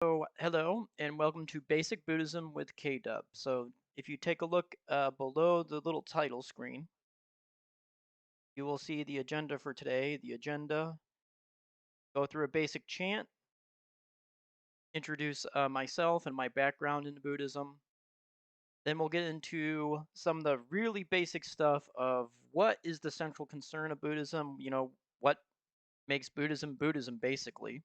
So, hello and welcome to Basic Buddhism with Kaydub. So, if you take a look below the little title screen, you will see the agenda for today. The agenda, go through a basic chant, introduce myself and my background in Buddhism. Then we'll get into some of the really basic stuff of what is the central concern of Buddhism, what makes Buddhism Buddhism, basically.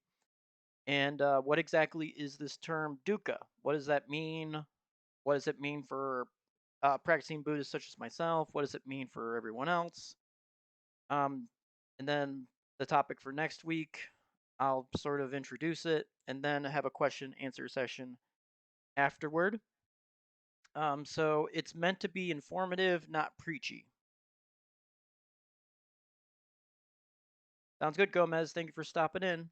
And what exactly is this term dukkha? What does that mean? What does it mean for practicing Buddhists such as myself? What does it mean for everyone else? Um, and then the topic for next week, I'll sort of introduce it and then have a question answer session afterward. So it's meant to be informative, not preachy. Sounds good, Gomez. Thank you for stopping in.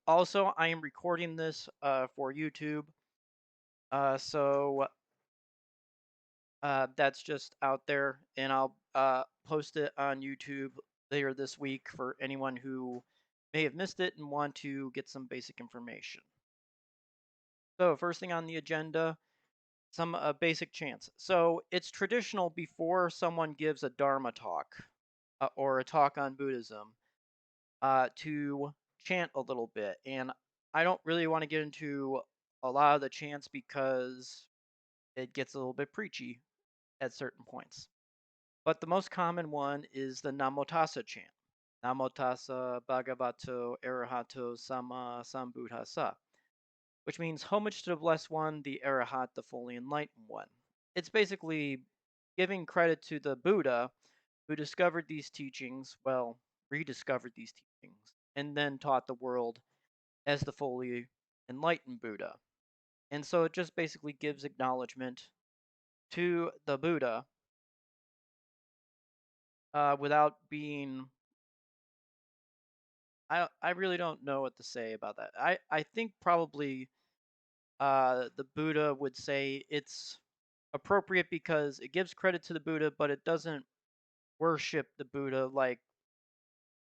Also, I am recording this for YouTube. So that's just out there, and I'll post it on YouTube later this week for anyone who may have missed it and want to get some basic information. So, first thing on the agenda, some basic chants. So, it's traditional before someone gives a Dharma talk or a talk on Buddhism to chant a little bit. And I don't really want to get into a lot of the chants because it gets a little bit preachy at certain points. But the most common one is the Namo Tassa chant. Namo Tassa Bhagavato Arahato Sama Sambuddhasa, which means homage to the Blessed One, the Arahat, the fully enlightened one. It's basically giving credit to the Buddha who discovered these teachings, well, rediscovered these teachings, and then taught the world as the fully enlightened Buddha. And so it just basically gives acknowledgement to the Buddha without being I really don't know what to say about that. I think probably the Buddha would say it's appropriate because it gives credit to the Buddha, but it doesn't worship the Buddha like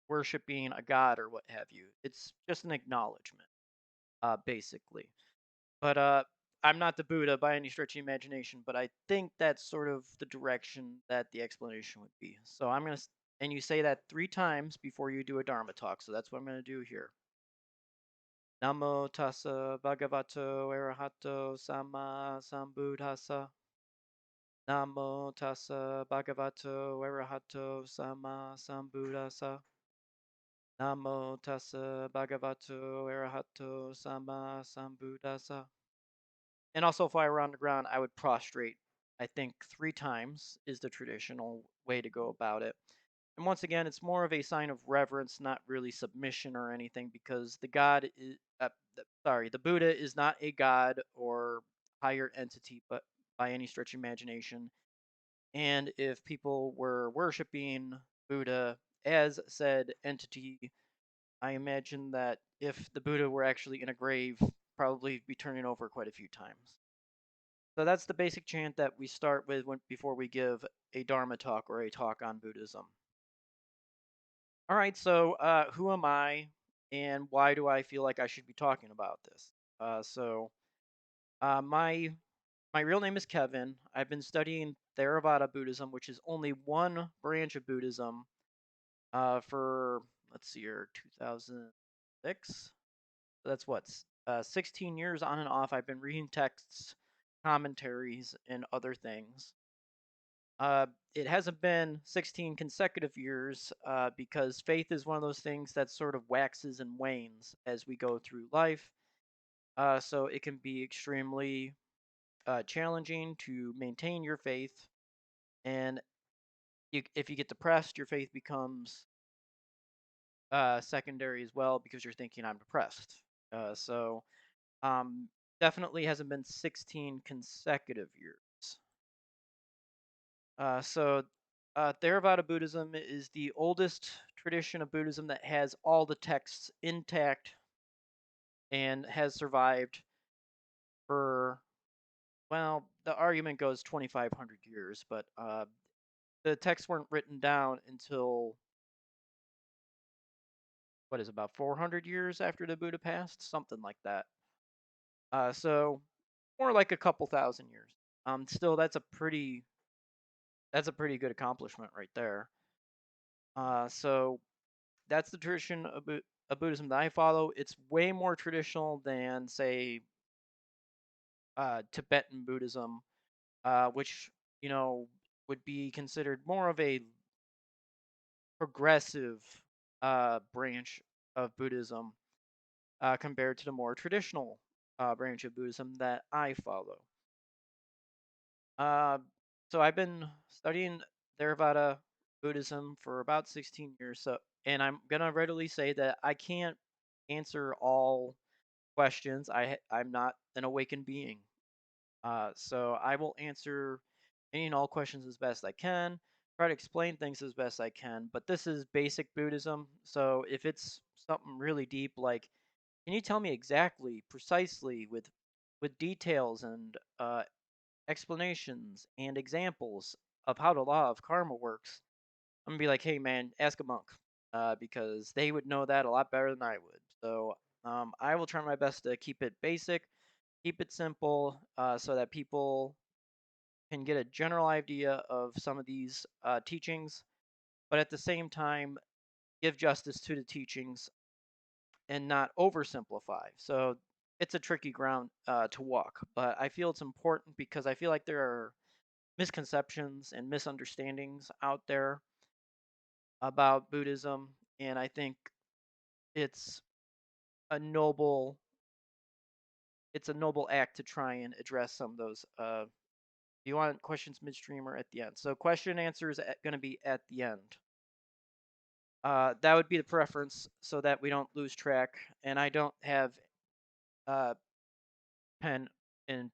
worshiping a god or what have you. It's just an acknowledgement, basically. But I'm not the Buddha by any stretch of the imagination, but I think that's sort of the direction that the explanation would be. So I'm gonna, and you say that 3 times before you do a Dharma talk. So that's what I'm gonna do here. Namo tassa bhagavato arahato sama sambuddhassa. Namo tassa bhagavato arahato sama sambuddhassa. Namo tassa bhagavato arahato sama sambuddhassa. And also, if I were on the ground, I would prostrate. I think 3 times is the traditional way to go about it. And once again, it's more of a sign of reverence, not really submission or anything, because the God is, the Buddha is not a god or higher entity, but by any stretch of imagination. And if people were worshiping Buddha as said entity, I imagine that if the Buddha were actually in a grave, probably be turning over quite a few times. So that's the basic chant that we start with before we give a Dharma talk or a talk on Buddhism. All right, so who am I, and why do I feel like I should be talking about this? So my real name is Kevin. I've been studying Theravada Buddhism, which is only one branch of Buddhism, for let's see here, 2006. So that's what 16 years on and off. I've been reading texts, commentaries, and other things. It hasn't been 16 consecutive years because faith is one of those things that sort of waxes and wanes as we go through life. So it can be extremely challenging to maintain your faith. And if you get depressed, your faith becomes secondary as well because you're thinking, I'm depressed. So definitely hasn't been 16 consecutive years. So Theravada Buddhism is the oldest tradition of Buddhism that has all the texts intact and has survived for, well, the argument goes 2,500 years, but the texts weren't written down until, what is it, about 400 years after the Buddha passed? Something like that. So more like a couple thousand years. Still, that's a pretty good accomplishment right there. So that's the tradition of Buddhism that I follow. It's way more traditional than, say, Tibetan Buddhism, which you know would be considered more of a progressive branch of Buddhism compared to the more traditional branch of Buddhism that I follow. Uh, so I've been studying Theravada Buddhism for about 16 years. So, and I'm gonna readily say that I can't answer all questions. I'm not an awakened being. So I will answer any and all questions as best I can. Try to explain things as best I can. But this is basic Buddhism. So if it's something really deep, like, can you tell me exactly, precisely, with details and explanations and examples of how the law of karma works? I'm gonna be like, hey man, ask a monk, because they would know that a lot better than I would. So I will try my best to keep it basic, keep it simple, so that people can get a general idea of some of these teachings, but at the same time give justice to the teachings and not oversimplify. So it's a tricky ground to walk, but I feel it's important because I feel like there are misconceptions and misunderstandings out there about Buddhism, and I think it's a noble it's a noble act to try and address some of those. Do you want questions midstream or at the end? So question and answer is going to be at the end. That would be the preference, so that we don't lose track. And I don't have uh, pen and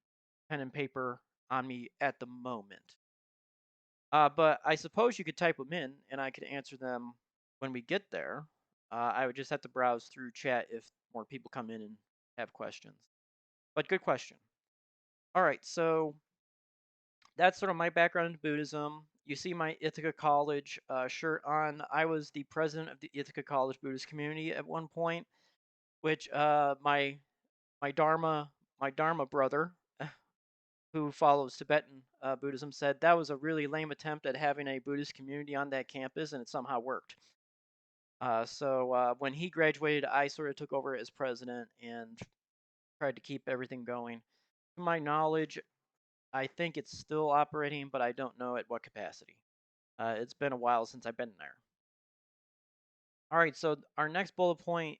pen and paper on me at the moment. But I suppose you could type them in, and I could answer them when we get there. I would just have to browse through chat if more people come in and have questions. But good question. All right, so that's sort of my background in Buddhism. You see my Ithaca College shirt on. I was the president of the Ithaca College Buddhist community at one point, which my Dharma brother, who follows Tibetan Buddhism, said that was a really lame attempt at having a Buddhist community on that campus, and it somehow worked. So when he graduated, I sort of took over as president and tried to keep everything going. To my knowledge, I think it's still operating, but I don't know at what capacity. It's been a while since I've been there. All right, so our next bullet point: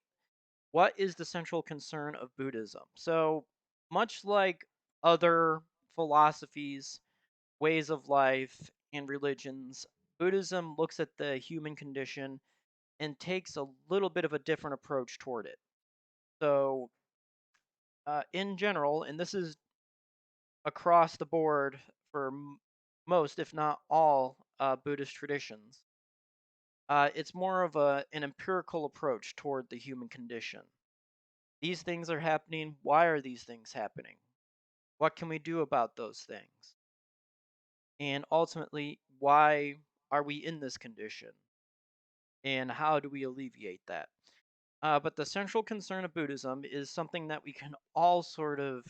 what is the central concern of Buddhism? So, much like other philosophies, ways of life, and religions, Buddhism looks at the human condition and takes a little bit of a different approach toward it. So, in general, and this is across the board for most, if not all, Buddhist traditions, it's more of an empirical approach toward the human condition. These things are happening. Why are these things happening? What can we do about those things? And ultimately, why are we in this condition? And how do we alleviate that? But the central concern of Buddhism is something that we can all sort of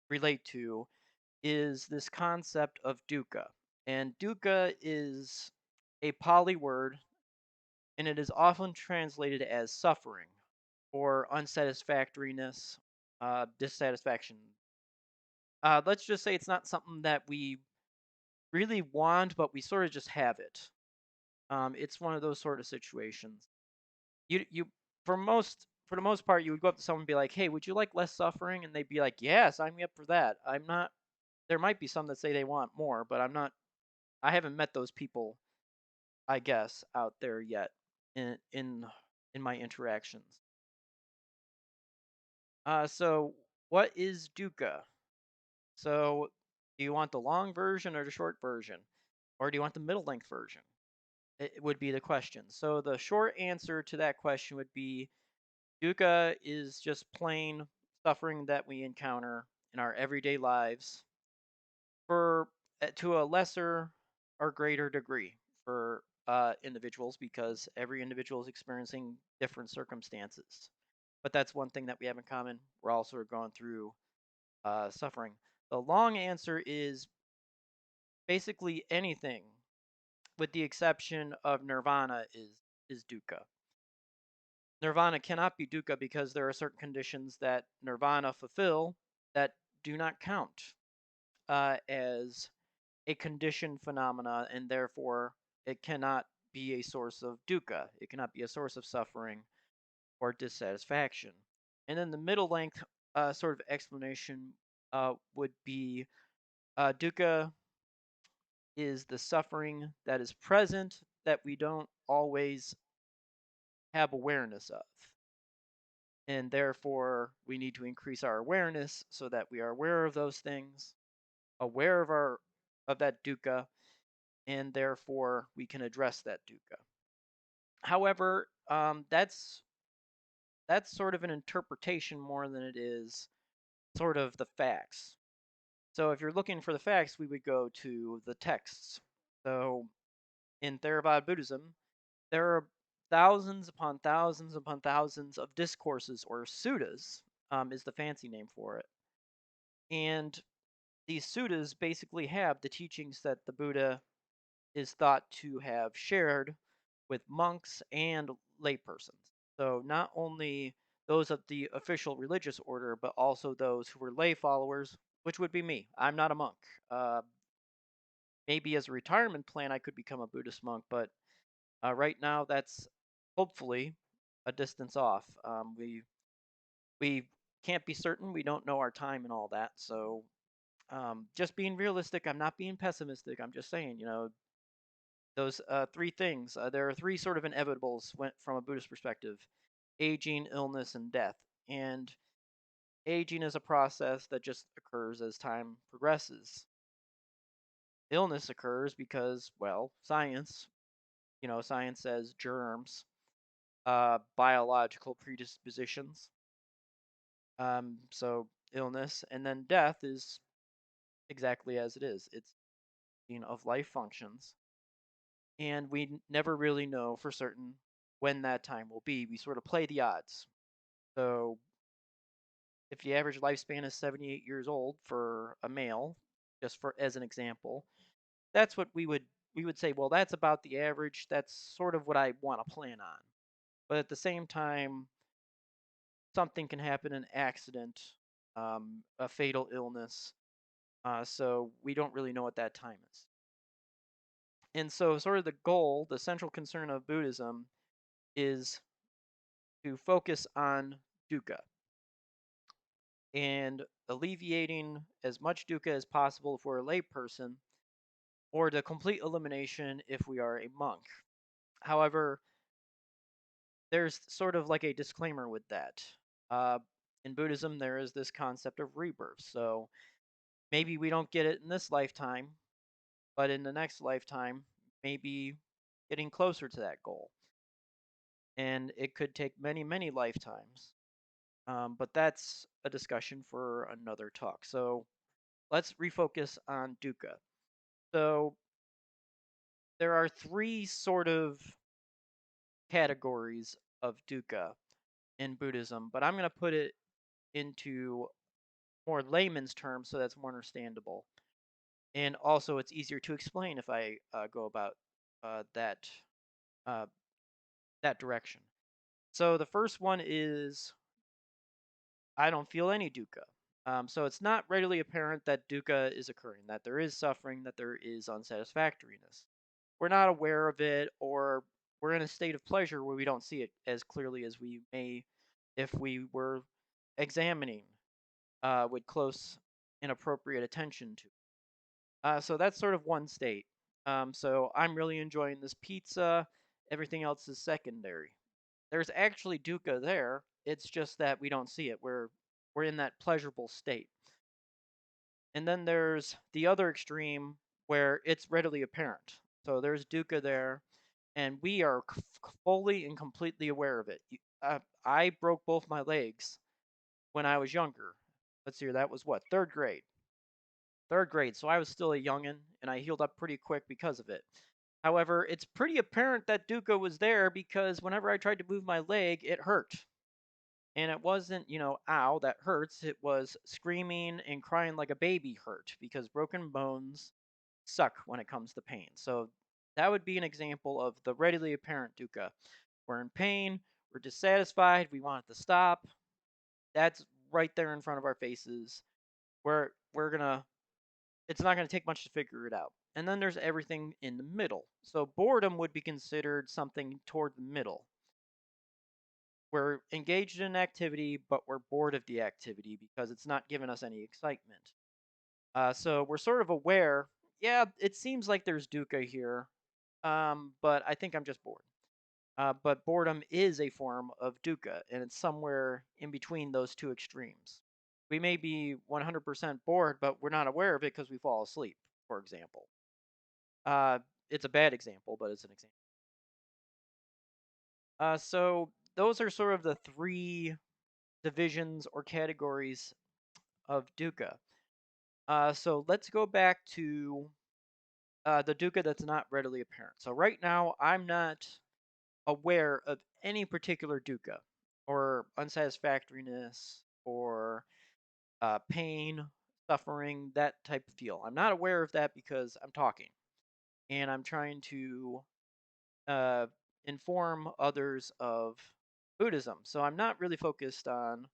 relate to, is this concept of dukkha. And dukkha is a Pali word, and it is often translated as suffering or unsatisfactoriness, dissatisfaction. Let's just say it's not something that we really want, but we sort of just have it. It's one of those sort of situations. You for the most part, you would go up to someone and be like, "Hey, would you like less suffering?" And they'd be like, "Yeah, sign me up for that." I'm not. There might be some that say they want more, but I'm not. I haven't met those people, I guess, out there yet in my interactions. So what is dukkha? So do you want the long version or the short version, or do you want the middle length version? It would be the question. So the short answer to that question would be dukkha is just plain suffering that we encounter in our everyday lives for to a lesser or greater degree for individuals, because every individual is experiencing different circumstances. But that's one thing that we have in common. We're all sort of going through suffering? The long answer is basically anything, with the exception of nirvana is dukkha. Nirvana cannot be dukkha because there are certain conditions that nirvana fulfill that do not count as a conditioned phenomena, and therefore it cannot be a source of dukkha. It cannot be a source of suffering or dissatisfaction. And then the middle length sort of explanation would be dukkha is the suffering that is present that we don't always have awareness of. And therefore, we need to increase our awareness so that we are aware of those things, aware of that dukkha, and therefore we can address that dukkha. However, that's sort of an interpretation more than it is sort of the facts. So if you're looking for the facts, we would go to the texts. So in Theravada Buddhism, there are thousands upon thousands of discourses, or suttas, is the fancy name for it. And these suttas basically have the teachings that the Buddha is thought to have shared with monks and laypersons. So not only those of the official religious order, but also those who were lay followers, which would be me. I'm not a monk. Uh, Maybe as a retirement plan, I could become a Buddhist monk, but right now that's hopefully a distance off. We can't be certain. We don't know our time and all that. So just being realistic, I'm not being pessimistic. I'm just saying, those three things. There are three sort of inevitables from a Buddhist perspective: aging, illness, and death. And aging is a process that just occurs as time progresses. Illness occurs because, well, science, science says germs, biological predispositions. So illness, and then death is exactly as it is. It's of life functions, and we never really know for certain when that time will be. We sort of play the odds. So if the average lifespan is 78 years old for a male, just for as an example, that's what we would say, well, that's about the average. That's sort of what I want to plan on. But at the same time, something can happen, an accident, a fatal illness. So we don't really know what that time is. And so, sort of the goal, the central concern of Buddhism is to focus on dukkha and alleviating as much dukkha as possible if we're a layperson, or the complete elimination if we are a monk. However, there's sort of like a disclaimer with that. Uh, in Buddhism, there is this concept of rebirth. So maybe we don't get it in this lifetime, but in the next lifetime, maybe getting closer to that goal. And it could take many, many lifetimes. But that's a discussion for another talk. So let's refocus on dukkha. So there are three sort of categories of dukkha in Buddhism, but I'm going to put it into more layman's terms so that's more understandable. And also, it's easier to explain if I go about that uh, that direction. So the first one is I don't feel any dukkha. So it's not readily apparent that dukkha is occurring, that there is suffering, that there is unsatisfactoriness. We're not aware of it, or we're in a state of pleasure where we don't see it as clearly as we may if we were examining with close and appropriate attention to. So that's sort of one state. So I'm really enjoying this pizza. Everything else is secondary. There's actually dukkha there. It's just that we don't see it. We're in that pleasurable state. And then there's the other extreme where it's readily apparent. So there's dukkha there, and we are fully and completely aware of it. I broke both my legs when I was younger. Let's see, that was what, third grade. Third grade, so I was still a youngin', and I healed up pretty quick because of it. However, it's pretty apparent that dukkha was there because whenever I tried to move my leg, it hurt. And it wasn't, ow, that hurts. It was screaming and crying like a baby hurt because broken bones suck when it comes to pain. So that would be an example of the readily apparent dukkha. We're in pain, we're dissatisfied, we want it to stop. That's right there in front of our faces. We're gonna it's not gonna take much to figure it out. And then there's everything in the middle. So boredom would be considered something toward the middle. We're engaged in an activity, but we're bored of the activity because it's not giving us any excitement. So we're sort of aware, yeah, it seems like there's dukkha here, but I think I'm just bored. But boredom is a form of dukkha, and it's somewhere in between those two extremes. We may be 100% bored, but we're not aware of it because we fall asleep, for example. Uh, it's a bad example, but it's an example. So those are sort of the three divisions or categories of dukkha. So let's go back to the dukkha that's not readily apparent. So right now, I'm not aware of any particular dukkha or unsatisfactoriness or pain, suffering, that type of feel. I'm not aware of that because I'm talking and I'm trying to uh, inform others of Buddhism. So I'm not really focused on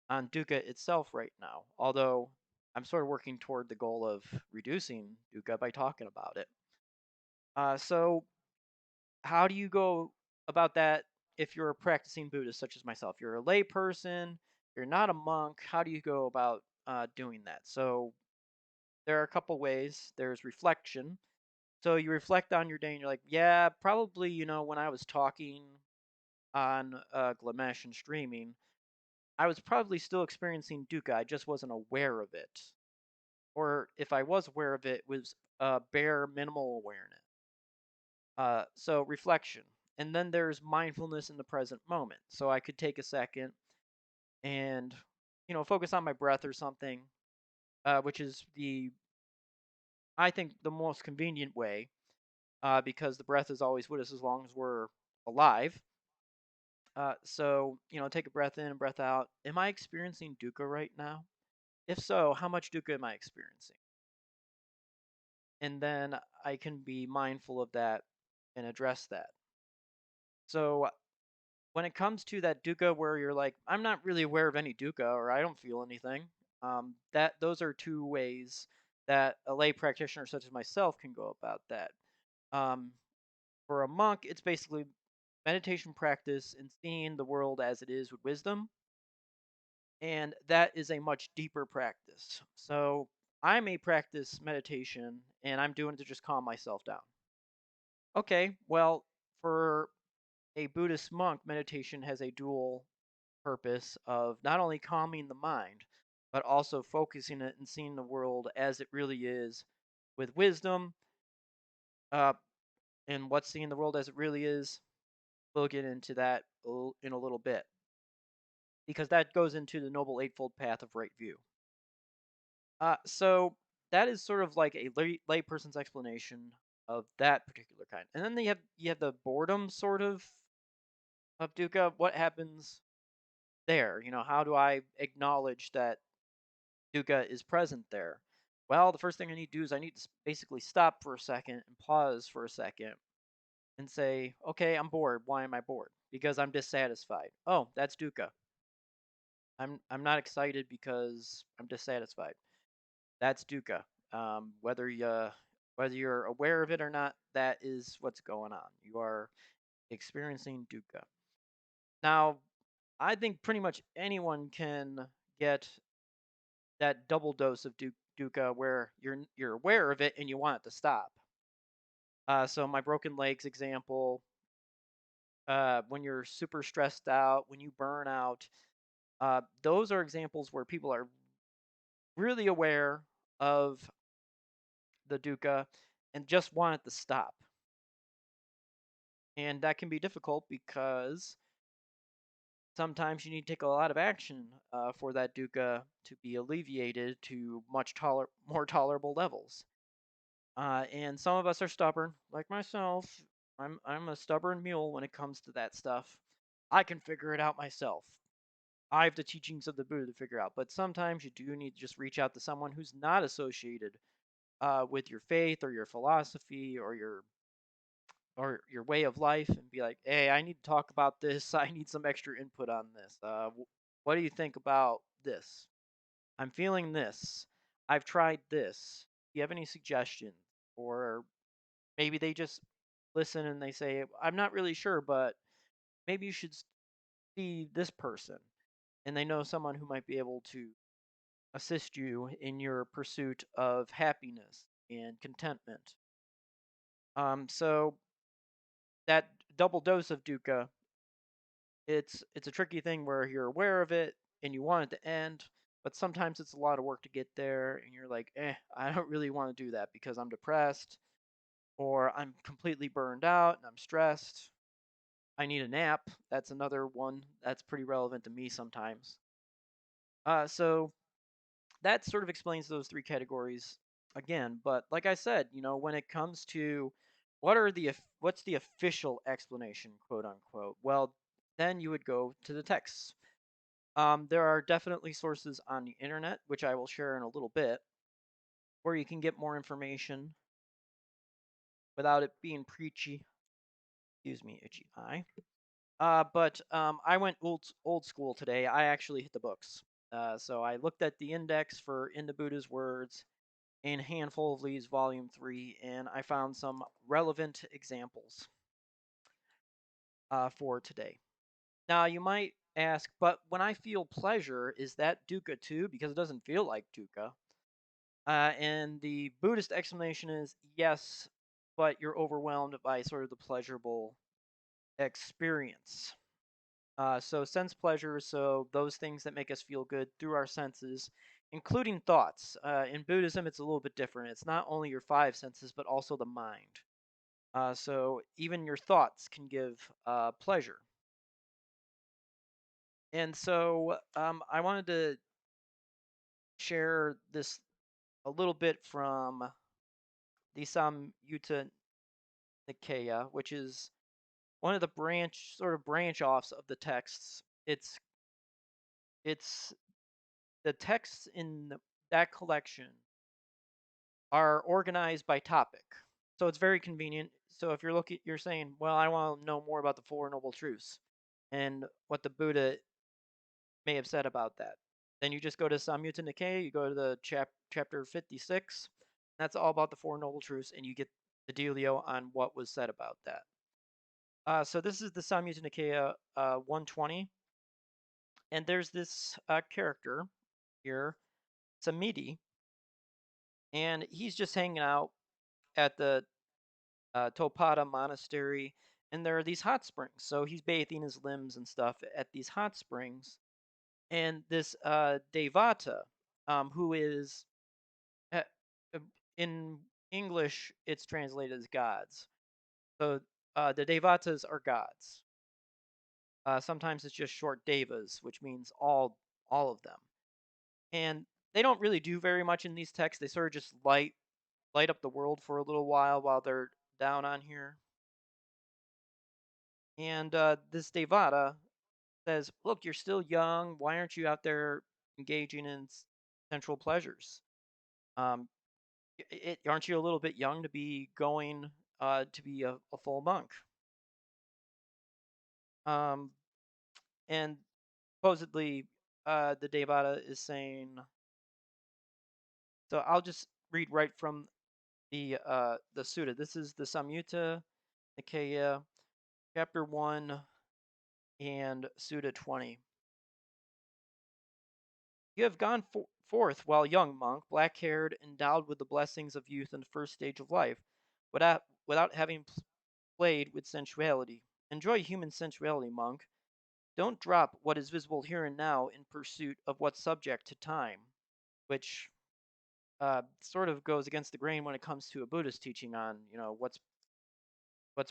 dukkha itself right now, although I'm sort of working toward the goal of reducing dukkha by talking about it. So how do you go about that if you're a practicing Buddhist, such as myself? You're a layperson, you're not a monk. How do you go about doing that? So there are a couple ways. There's reflection. So you reflect on your day and you're like, yeah, probably, when I was talking on Glimesh and streaming, I was probably still experiencing dukkha. I just wasn't aware of it. Or if I was aware of it, it was bare minimal awareness. So reflection. And then there's mindfulness in the present moment. So I could take a second and, focus on my breath or something, which is I think, the most convenient way, because the breath is always with us as long as we're alive. So, take a breath in and breath out. Am I experiencing dukkha right now? If so, how much dukkha am I experiencing? And then I can be mindful of that and address that. So when it comes to that dukkha where you're like, I'm not really aware of any dukkha or I don't feel anything, that those are two ways that a lay practitioner such as myself can go about that. Um, for a monk, it's basically meditation practice and seeing the world as it is with wisdom, and that is a much deeper practice. So I may practice meditation and I'm doing it to just calm myself down. Okay, well, for a Buddhist monk, meditation has a dual purpose of not only calming the mind, but also focusing it and seeing the world as it really is with wisdom. Uh, and what's seeing the world as it really is, we'll get into that in a little bit, because that goes into the Noble Eightfold Path of Right View. So that is sort of like a layperson's explanation of that particular kind. And then you have the boredom sort of dukkha. What happens there? How do I acknowledge that dukkha is present there? Well, the first thing I need to do is I need to basically stop for a second and pause for a second and say, okay, I'm bored. Why am I bored? Because I'm dissatisfied. Oh, that's dukkha. I'm not excited because I'm dissatisfied. That's dukkha. Whether you're aware of it or not, that is what's going on. You are experiencing dukkha. Now, I think pretty much anyone can get that double dose of dukkha where you're aware of it and you want it to stop. So my broken legs example, when you're super stressed out, when you burn out, those are examples where people are really aware of the dukkha and just want it to stop. And that can be difficult because sometimes you need to take a lot of action for that dukkha to be alleviated to much more tolerable levels. And some of us are stubborn, like myself. I'm a stubborn mule when it comes to that stuff. I can figure it out myself. I have the teachings of the Buddha to figure out. But sometimes you do need to just reach out to someone who's not associated with your faith or your philosophy or your way of life and be like, hey, I need to talk about this. I need some extra input on this. What do you think about this? I'm feeling this. I've tried this. Do you have any suggestions? Or maybe they just listen and they say, I'm not really sure, but maybe you should see this person. And they know someone who might be able to assist you in your pursuit of happiness and contentment. So that double dose of dukkha, it's a tricky thing where you're aware of it and you want it to end, but sometimes it's a lot of work to get there, and you're like, I don't really want to do that because I'm depressed or I'm completely burned out and I'm stressed. I need a nap. That's another one that's pretty relevant to me sometimes. So that sort of explains those three categories again. But like I said, when it comes to what's the official explanation, quote unquote, well, then you would go to the texts. There are definitely sources on the internet, which I will share in a little bit, where you can get more information without it being preachy. Excuse me, itchy eye. But I went old school today. I actually hit the books. So I looked at the index for In the Buddha's Words in Handful of Leaves, Volume 3, and I found some relevant examples for today. Now, you might ask, but when I feel pleasure, is that dukkha too? Because it doesn't feel like dukkha. And the Buddhist explanation is yes, but you're overwhelmed by sort of the pleasurable experience. So sense pleasure, so those things that make us feel good through our senses, including thoughts. In Buddhism, it's a little bit different. It's not only your five senses, but also the mind. So even your thoughts can give pleasure. And so I wanted to share this a little bit from the Samyutta Nikaya, which is one of the branch offs of the texts. It's the texts in that collection are organized by topic. So it's very convenient. So if you're saying, well, I want to know more about the Four Noble Truths and what the Buddha may have said about that. Then you just go to Samyutta Nikaya, you go to the chapter 56. That's all about the Four Noble Truths, and you get the dealio on what was said about that. So this is the Samyutta Nikaya 120, and there's this character here, Samiti, and he's just hanging out at the Topada Monastery, and there are these hot springs. So he's bathing his limbs and stuff at these hot springs, and this Devata, who is uh, uh, in English, it's translated as gods. So the Devatas are gods. Sometimes it's just short devas, which means all of them. And they don't really do very much in these texts. They sort of just light up the world for a little while they're down on here. And this Devata says, "Look, you're still young. Why aren't you out there engaging in sensual pleasures? Um, aren't you a little bit young to be going to be a full monk?" Um, and supposedly, the Devata is saying. So I'll just read right from the sutta. This is the Samyutta Nikaya, chapter 1 and Sutta 20. You have gone forth while young, monk, black haired, endowed with the blessings of youth in the first stage of life, without having played with sensuality. Enjoy human sensuality, monk. Don't drop what is visible here and now in pursuit of what's subject to time, which sort of goes against the grain when it comes to a Buddhist teaching on, what's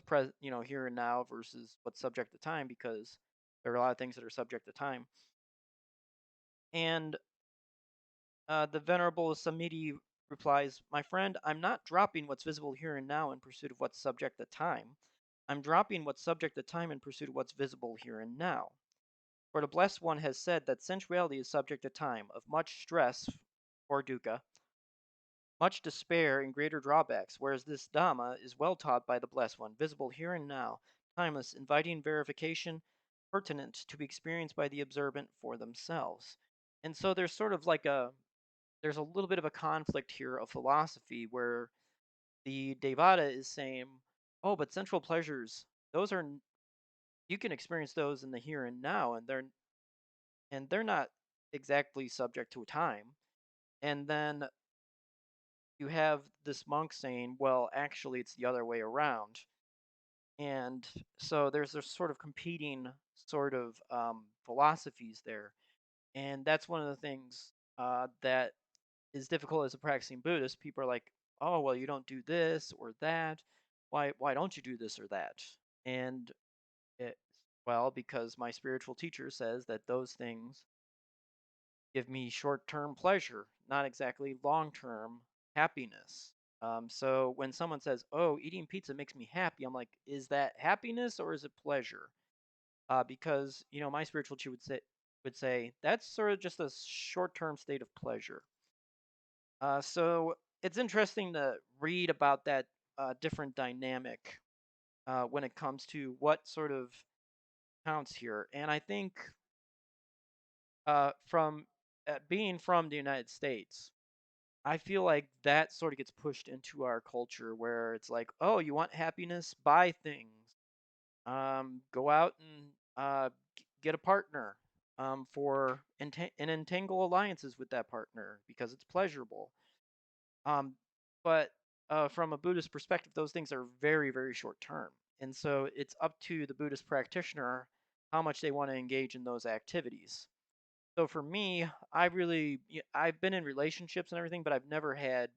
present, here and now versus what's subject to time, because there are a lot of things that are subject to time. And the Venerable Samiti replies, "My friend, I'm not dropping what's visible here and now in pursuit of what's subject to time. I'm dropping what's subject to time in pursuit of what's visible here and now. For the Blessed One has said that sensuality is subject to time of much stress or dukkha, much despair and greater drawbacks, whereas this Dhamma is well taught by the Blessed One, visible here and now, timeless, inviting verification, pertinent to be experienced by the observant for themselves. And so there's sort of like there's a little bit of a conflict here of philosophy where the Devata is saying, oh, but sensual pleasures, those are, you can experience those in the here and now, and they're not exactly subject to time. And then you have this monk saying, well, actually, it's the other way around. And so there's this sort of competing sort of philosophies there. And that's one of the things that is difficult as a practicing Buddhist. People are like, oh, well, you don't do this or that. Why don't you do this or that? And it, well, because my spiritual teacher says that those things give me short-term pleasure, not exactly long-term happiness. So when someone says, "Oh, eating pizza makes me happy," I'm like, "Is that happiness or is it pleasure?" Because my spiritual teacher would say that's sort of just a short-term state of pleasure. So it's interesting to read about that different dynamic when it comes to what sort of counts here, and I think from being from the United States, I feel like that sort of gets pushed into our culture where it's like, oh, you want happiness? Buy things. Go out and get a partner and entangle alliances with that partner because it's pleasurable. But from a Buddhist perspective, those things are very, very short term. And so it's up to the Buddhist practitioner how much they want to engage in those activities. So for me, I've been in relationships and everything, but I've never had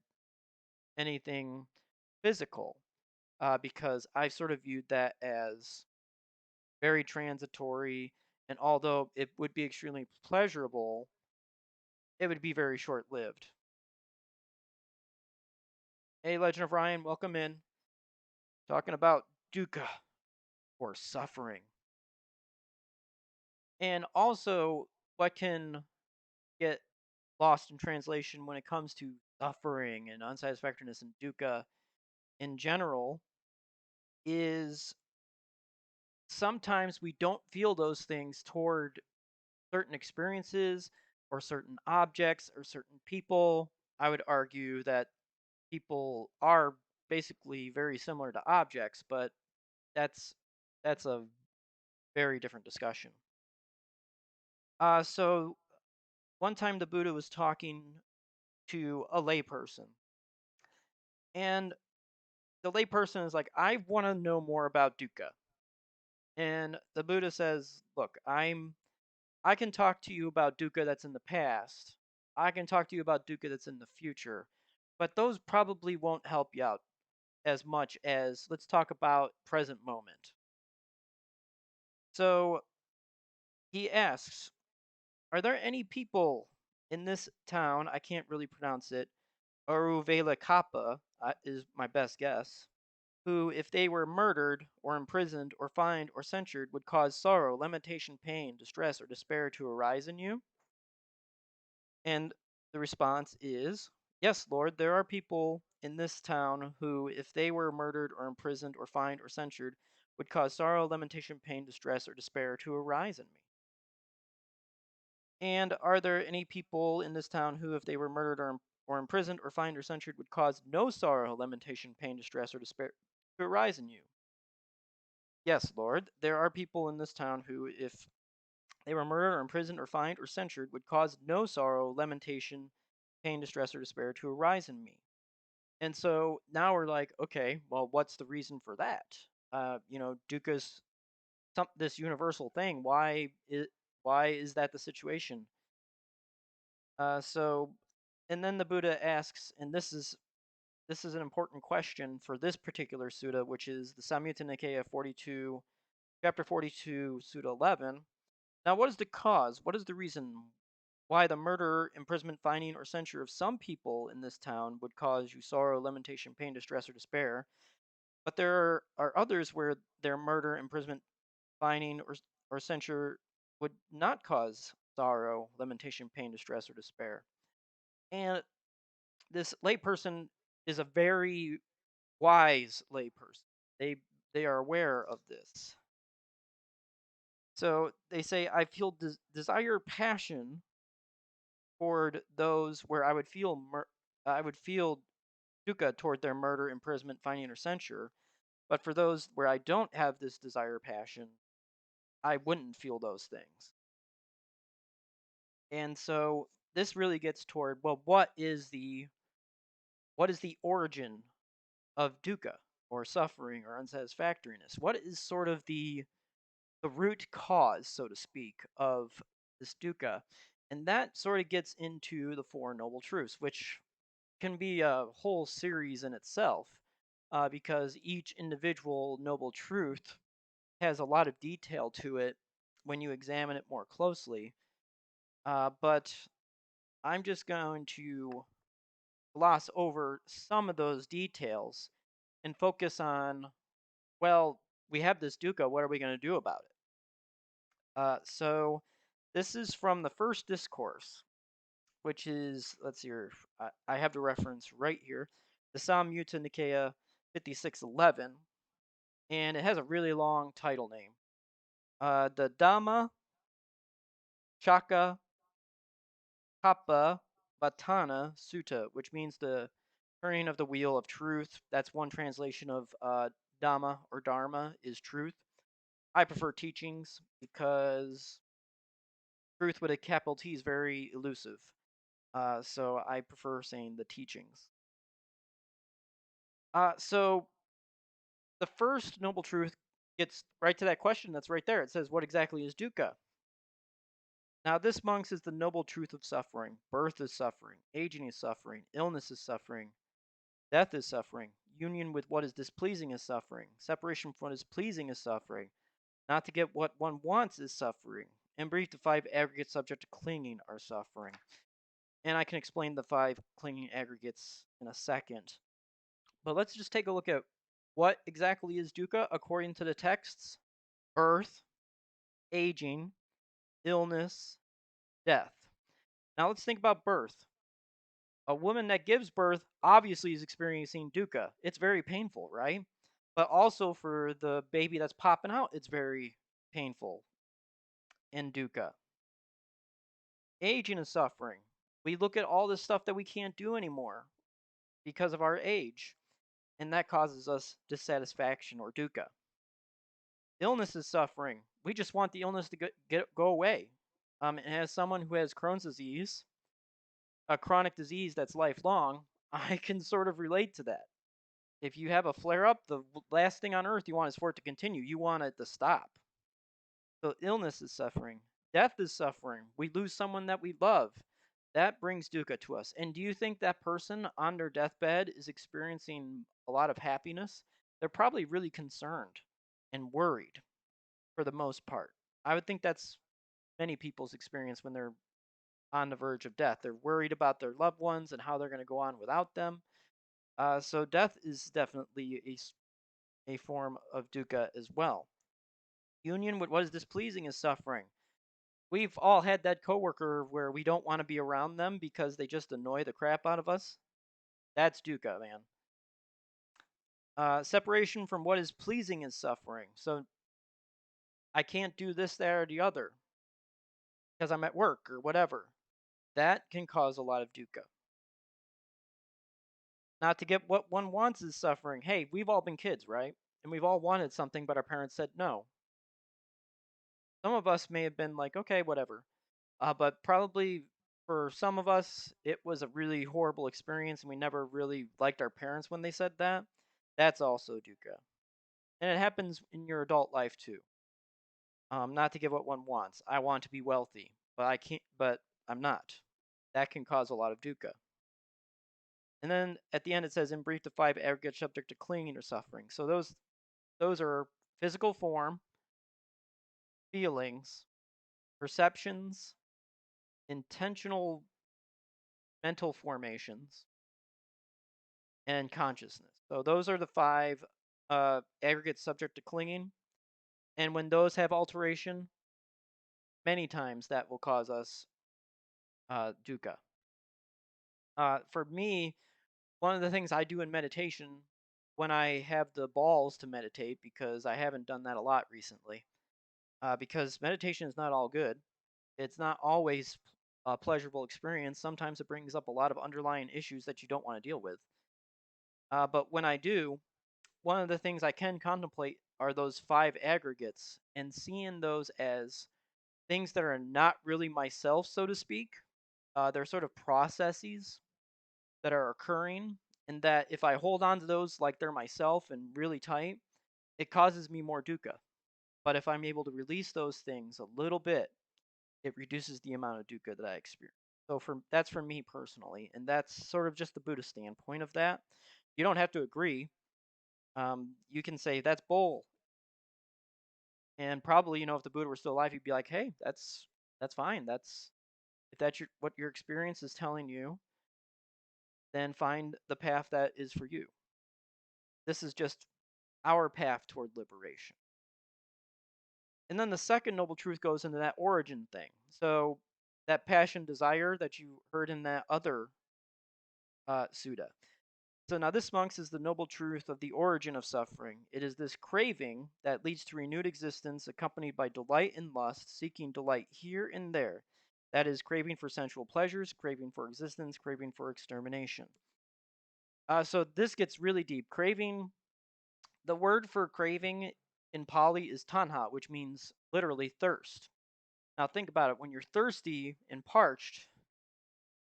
anything physical because I sort of viewed that as very transitory. And although it would be extremely pleasurable, it would be very short lived. Hey, Legend of Ryan, welcome in. Talking about dukkha or suffering. And also, what can get lost in translation when it comes to suffering and unsatisfactoriness and dukkha in general is sometimes we don't feel those things toward certain experiences or certain objects or certain people. I would argue that people are basically very similar to objects, but that's that's a very different discussion. So one time the Buddha was talking to a layperson, and the layperson is like, "I want to know more about dukkha," and the Buddha says, "Look, I can talk to you about dukkha that's in the past. I can talk to you about dukkha that's in the future, but those probably won't help you out as much as let's talk about present moment." So he asks, are there any people in this town? I can't really pronounce it. Aruvela Kappa is my best guess. Who, if they were murdered or imprisoned or fined or censured, would cause sorrow, lamentation, pain, distress, or despair to arise in you? And the response is, yes, Lord, there are people in this town who, if they were murdered or imprisoned or fined or censured, would cause sorrow, lamentation, pain, distress, or despair to arise in me. And are there any people in this town who, if they were murdered or imprisoned or fined or censured, would cause no sorrow, lamentation, pain, distress, or despair to arise in you? Yes, Lord, there are people in this town who, if they were murdered or imprisoned or fined or censured, would cause no sorrow, lamentation, pain, distress, or despair to arise in me. And so now we're like, okay, well, what's the reason for that? Dukkha's this universal thing. Why is that the situation? So, and then the Buddha asks, and this is an important question for this particular sutta, which is the Samyutta Nikaya 42, chapter 42, sutta 11. Now, what is the cause? What is the reason why the murder, imprisonment, fining, or censure of some people in this town would cause you sorrow, lamentation, pain, distress, or despair, but there are others where their murder, imprisonment, fining, or censure would not cause sorrow, lamentation, pain, distress, or despair. And this layperson is a very wise layperson. They they are aware of this. So they say, I feel desire, passion toward those where I would feel dukkha toward their murder, imprisonment, fining, or censure. But for those where I don't have this desire, passion, I wouldn't feel those things. And so this really gets toward, well, what is the origin of dukkha or suffering or unsatisfactoriness? What is sort of the root cause, so to speak, of this dukkha? And that sort of gets into the Four Noble Truths, which can be a whole series in itself, because each individual noble truth has a lot of detail to it when you examine it more closely. But I'm just going to gloss over some of those details and focus on, well, we have this dukkha, what are we going to do about it? So this is from the first discourse, which is, let's see here, I have the reference right here, the Samyutta Nikaya 5611, and it has a really long title name. The Dhamma Chaka Kappa Vatana Sutta, which means the turning of the wheel of truth. That's one translation of Dhamma or Dharma is truth. I prefer teachings because truth with a capital T is very elusive. So I prefer saying the teachings. So the first noble truth gets right to that question that's right there. It says, what exactly is dukkha? Now, this, monks, is the noble truth of suffering. Birth is suffering. Aging is suffering. Illness is suffering. Death is suffering. Union with what is displeasing is suffering. Separation from what is pleasing is suffering. Not to get what one wants is suffering. In brief, the five aggregates subject to clinging are suffering. And I can explain the five clinging aggregates in a second. But let's just take a look at what exactly is dukkha according to the texts: birth, aging, illness, death. Now let's think about birth. A woman that gives birth obviously is experiencing dukkha. It's very painful, right? But also for the baby that's popping out, it's very painful in dukkha. Aging is suffering. We look at all this stuff that we can't do anymore because of our age, and that causes us dissatisfaction or dukkha. Illness is suffering. We just want the illness to go away. And as someone who has Crohn's disease, a chronic disease that's lifelong, I can sort of relate to that. If you have a flare up, the last thing on earth you want is for it to continue. You want it to stop. So illness is suffering. Death is suffering. We lose someone that we love. That brings dukkha to us. And do you think that person on their deathbed is experiencing a lot of happiness? They're probably really concerned and worried for the most part. I would think that's many people's experience when they're on the verge of death. They're worried about their loved ones and how they're going to go on without them. So death is definitely a form of dukkha as well. Union with what is displeasing is suffering. We've all had that coworker where we don't want to be around them because they just annoy the crap out of us. That's dukkha, man. Separation from what is pleasing is suffering. So I can't do this, that, or the other because I'm at work or whatever. That can cause a lot of dukkha. Not to get what one wants is suffering. Hey, we've all been kids, right? And we've all wanted something, but our parents said no. Some of us may have been like, okay, whatever. But probably for some of us, it was a really horrible experience, and we never really liked our parents when they said that. That's also dukkha. And it happens in your adult life too. Not to get what one wants. I want to be wealthy, but I can't. But I'm not. That can cause a lot of dukkha. And then at the end it says, in brief, the five aggregate subject to clinging or suffering. So those are physical form, feelings, perceptions, intentional mental formations, and consciousness. So those are the five aggregate subject to clinging. And when those have alteration, many times that will cause us dukkha. For me, one of the things I do in meditation when I have the balls to meditate, because I haven't done that a lot recently, because meditation is not all good. It's not always a pleasurable experience. Sometimes it brings up a lot of underlying issues that you don't want to deal with. But when I do, one of the things I can contemplate are those five aggregates and seeing those as things that are not really myself, so to speak. They're sort of processes that are occurring, and that if I hold on to those like they're myself and really tight, it causes me more dukkha. But if I'm able to release those things a little bit, it reduces the amount of dukkha that I experience. So that's for me personally, and that's sort of just the Buddhist standpoint of that. You don't have to agree. You can say that's bull, and probably if the Buddha were still alive, he'd be like, hey, that's fine. That's if that's what your experience is telling you, then find the path that is for you. This is just our path toward liberation. And then the second noble truth goes into that origin thing. So that passion desire that you heard in that other sutta. So now this, monks, is the noble truth of the origin of suffering. It is this craving that leads to renewed existence accompanied by delight and lust, seeking delight here and there. That is craving for sensual pleasures, craving for existence, craving for extermination. So this gets really deep. Craving, the word for craving in Pali is tanha, which means literally thirst. Now think about it. When you're thirsty and parched,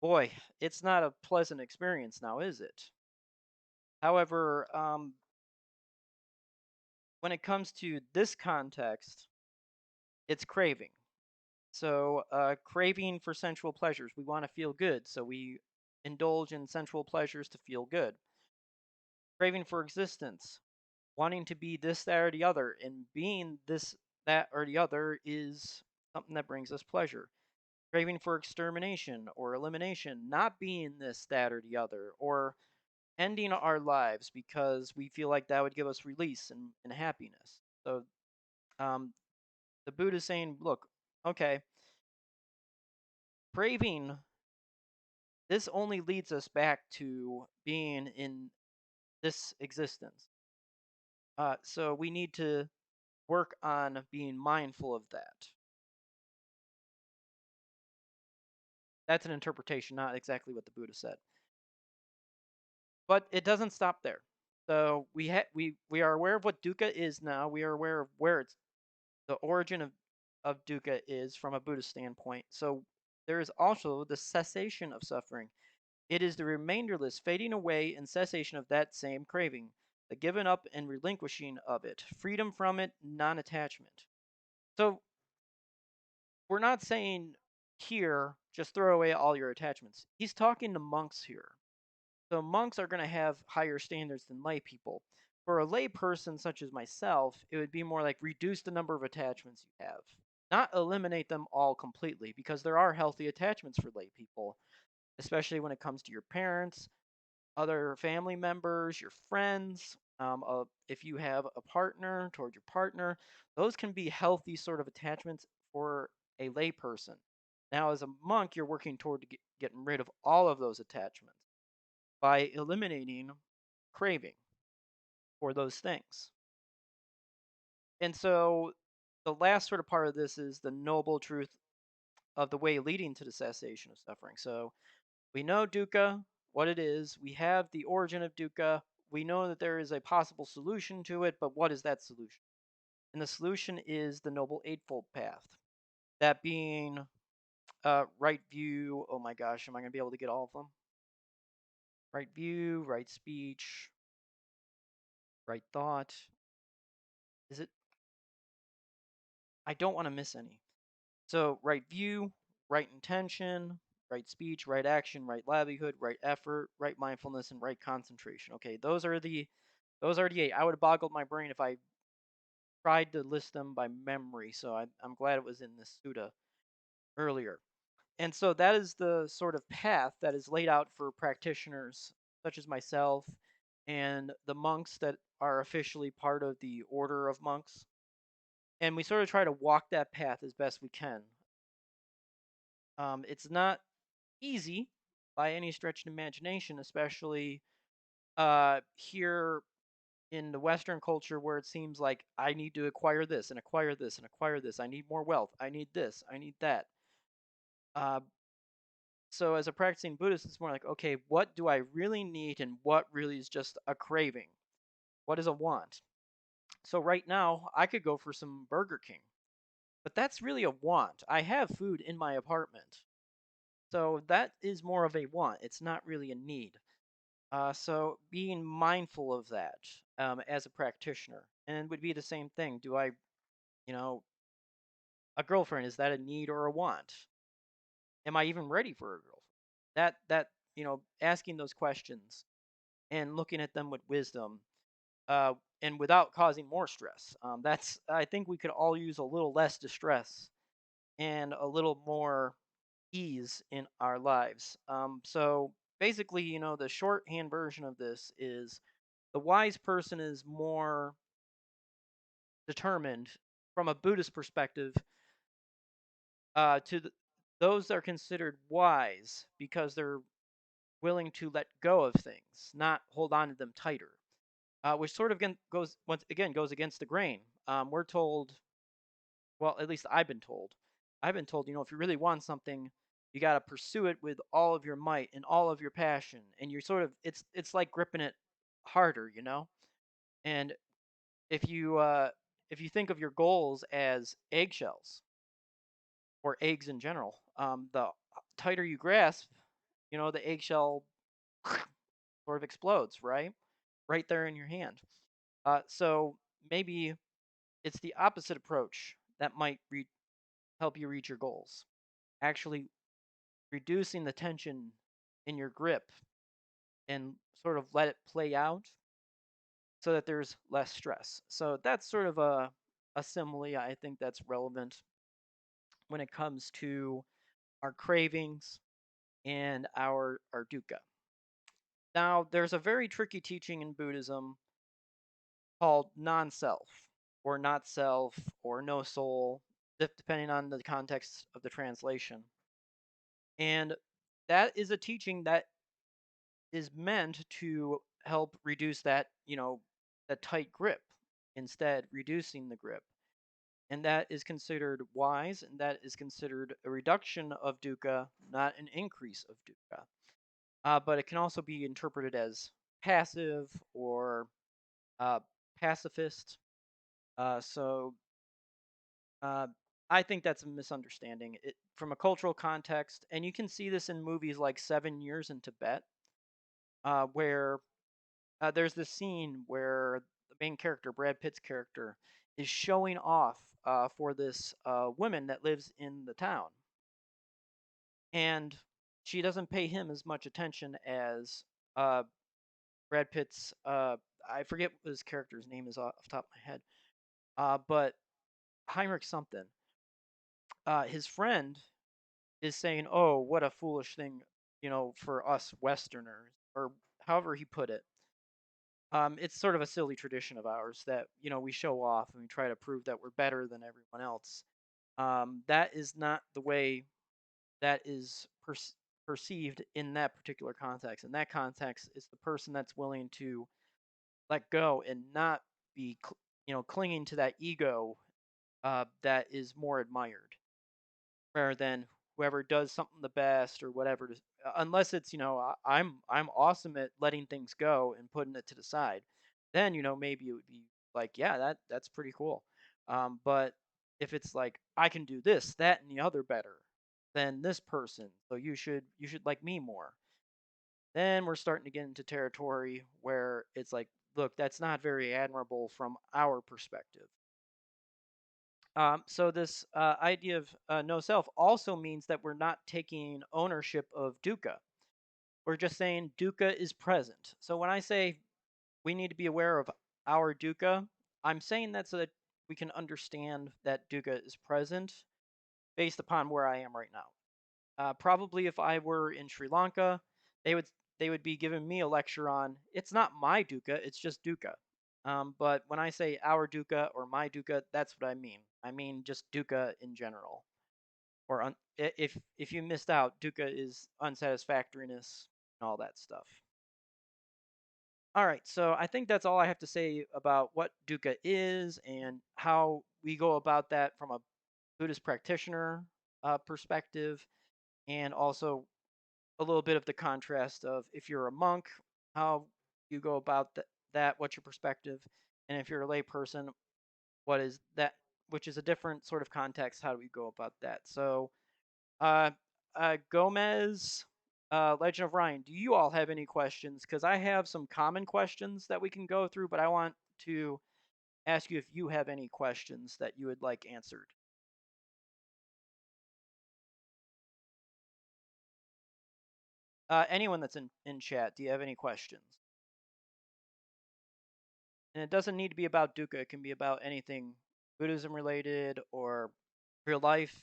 boy, it's not a pleasant experience now, is it? However, when it comes to this context, it's craving. So, craving for sensual pleasures. We want to feel good, so we indulge in sensual pleasures to feel good. Craving for existence, wanting to be this, that, or the other, and being this, that, or the other is something that brings us pleasure. Craving for extermination or elimination, not being this, that, or the other, or ending our lives because we feel like that would give us release and happiness. So, um, the Buddha is saying, look, okay, craving, this only leads us back to being in this existence. So we need to work on being mindful of that. That's an interpretation, not exactly what the Buddha said. But it doesn't stop there. So we are aware of what dukkha is now. We are aware of where it's the origin of dukkha is from a Buddhist standpoint. So there is also the cessation of suffering. It is the remainderless fading away and cessation of that same craving, the giving up and relinquishing of it, freedom from it, non attachment. So we're not saying here just throw away all your attachments. He's talking to monks here. So monks are going to have higher standards than lay people. For a lay person such as myself, it would be more like reduce the number of attachments you have. Not eliminate them all completely, because there are healthy attachments for lay people, especially when it comes to your parents, other family members, your friends. If you have a partner, toward your partner, those can be healthy sort of attachments for a layperson. Now, as a monk, you're working toward getting rid of all of those attachments by eliminating craving for those things. And so, the last sort of part of this is the noble truth of the way leading to the cessation of suffering. So, we know dukkha, what it is. We have the origin of dukkha. We know that there is a possible solution to it, but what is that solution? And the solution is the Noble Eightfold Path. That being right view. Oh my gosh, am I going to be able to get all of them? Right view, right speech, right thought. Is it? I don't want to miss any. So, right view, right intention, right speech, right action, right livelihood, right effort, right mindfulness, and right concentration. Okay, those are the eight. I would have boggled my brain if I tried to list them by memory, so I'm glad it was in this sutta earlier. And so that is the sort of path that is laid out for practitioners such as myself and the monks that are officially part of the order of monks. And we sort of try to walk that path as best we can. It's not easy by any stretch of imagination, especially here in the Western culture where it seems like I need to acquire this and acquire this and acquire this. I need more wealth. I need this. I need that. Uh, so as a practicing Buddhist, it's more like, okay, what do I really need and what really is just a craving? What is a want? So right now, I could go for some Burger King, but that's really a want. I have food in my apartment. So that is more of a want. It's not really a need. So being mindful of that as a practitioner, and would be the same thing. Do I, you know, a girlfriend, is that a need or a want? Am I even ready for a girlfriend? Asking those questions and looking at them with wisdom, uh, and without causing more stress. I think we could all use a little less distress and a little more ease in our lives. So basically, the shorthand version of this is the wise person is more determined from a Buddhist perspective those that are considered wise because they're willing to let go of things, not hold on to them tighter. Which sort of goes against the grain. We're told, well, at least I've been told, if you really want something, you got to pursue it with all of your might and all of your passion, and you're sort of it's like gripping it harder, And if you uh, if you think of your goals as eggshells or eggs in general, the tighter you grasp, the eggshell sort of explodes, right there in your hand. So maybe it's the opposite approach that might help you reach your goals. Actually, reducing the tension in your grip and sort of let it play out so that there's less stress. So that's sort of a simile I think that's relevant when it comes to our cravings and our dukkha. Now, there's a very tricky teaching in Buddhism called non-self or not self or no soul, depending on the context of the translation. And that is a teaching that is meant to help reduce that tight grip, instead reducing the grip. And that is considered wise, and that is considered a reduction of dukkha, not an increase of dukkha. But it can also be interpreted as passive or uh, pacifist. So uh, I think that's a misunderstanding from a cultural context, and you can see this in movies like 7 Years in Tibet, where there's this scene where the main character, Brad Pitt's character, is showing off for this woman that lives in the town, and she doesn't pay him as much attention as uh, Brad Pitt's. I forget what his character's name is off the top of my head, but Heinrich something. His friend is saying, "Oh, what a foolish thing, for us Westerners," or however he put it. It's sort of a silly tradition of ours that we show off and we try to prove that we're better than everyone else. That is not the way that is perceived in that particular context. In that context, it's the person that's willing to let go and not be, clinging to that ego that is more admired rather than whoever does something the best or whatever. Unless it's I'm awesome at letting things go and putting it to the side, then maybe it would be like, yeah, that's pretty cool. But if it's like I can do this, that, and the other better than this person, so you should like me more. Then we're starting to get into territory where it's like, look, that's not very admirable from our perspective. So this idea of no self also means that we're not taking ownership of dukkha. We're just saying dukkha is present. So when I say we need to be aware of our dukkha, I'm saying that so that we can understand that dukkha is present based upon where I am right now. Probably if I were in Sri Lanka, they would they would be giving me a lecture on it's not my dukkha, it's just dukkha. But when I say our dukkha or my dukkha, that's what I mean. I mean just dukkha in general. or if you missed out, dukkha is unsatisfactoriness and all that stuff. All right, so I think that's all I have to say about what dukkha is and how we go about that from a Buddhist practitioner perspective, and also a little bit of the contrast of if you're a monk, how you go about that, what's your perspective, and if you're a layperson, what is that, which is a different sort of context. How do we go about that? So, uh, Gomez, Legend of Ryan, do you all have any questions? Because I have some common questions that we can go through, but I want to ask you if you have any questions that you would like answered. Anyone that's in chat, do you have any questions? And it doesn't need to be about dukkha. It can be about anything Buddhism related or real life.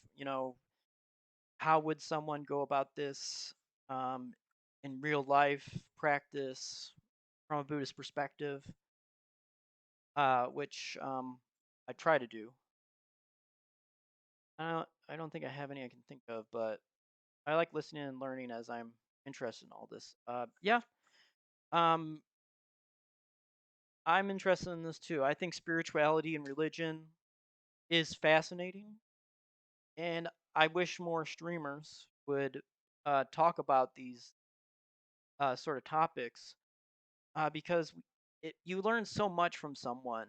How would someone go about this um, in real life practice from a Buddhist perspective, which I try to do. I don't think I have any I can think of, but I like listening and learning as I'm interested in all this. Yeah, um, I'm interested in this too. I think spirituality and religion is fascinating, and I wish more streamers would talk about these sort of topics because you learn so much from someone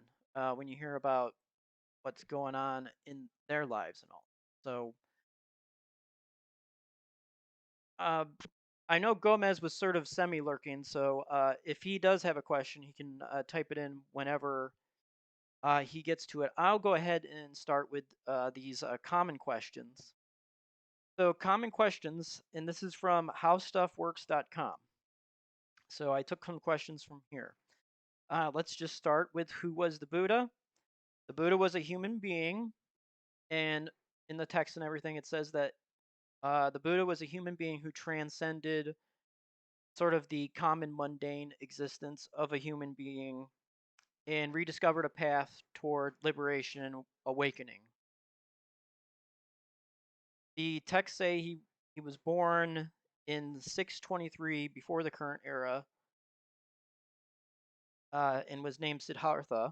when you hear about what's going on in their lives and all. So uh, I know Gomez was sort of semi lurking, so if he does have a question, he can type it in whenever he gets to it. I'll go ahead and start with these common questions. So, common questions, and this is from howstuffworks.com. So, I took some questions from here. Let's just start with who was the Buddha? The Buddha was a human being, and in the text and everything, it says that the Buddha was a human being who transcended sort of the common mundane existence of a human being and rediscovered a path toward liberation and awakening. The texts say he was born in 623 before the current era and was named Siddhartha.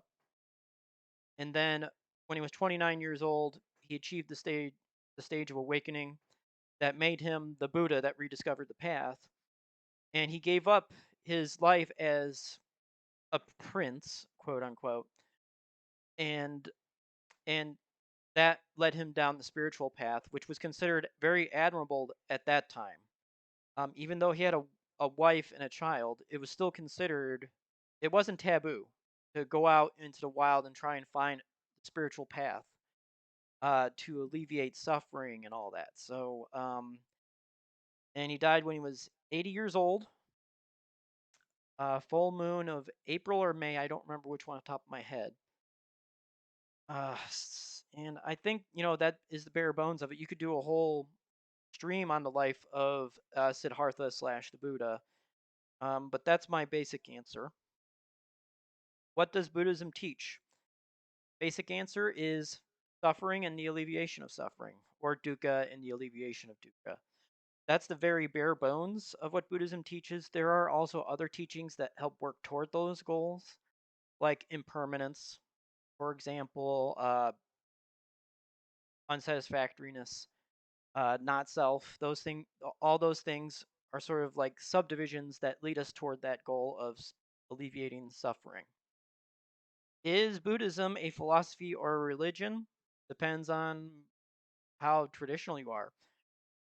And then when he was 29 years old, he achieved the stage of awakening that made him the Buddha that rediscovered the path. And he gave up his life as a prince, quote unquote, and and that led him down the spiritual path, which was considered very admirable at that time. Even though he had a wife and a child, it was still considered, it wasn't taboo to go out into the wild and try and find the spiritual path to alleviate suffering and all that. So, and he died when he was 80 years old. Full moon of April or May, I don't remember which one off the top of my head. And I think that is the bare bones of it. You could do a whole stream on the life of Siddhartha slash the Buddha, but that's my basic answer. What does Buddhism teach? Basic answer is suffering and the alleviation of suffering, or dukkha and the alleviation of dukkha. That's the very bare bones of what Buddhism teaches. There are also other teachings that help work toward those goals, like impermanence, for example, unsatisfactoriness, not self. All those things are sort of like subdivisions that lead us toward that goal of alleviating suffering. Is Buddhism a philosophy or a religion? Depends on how traditional you are.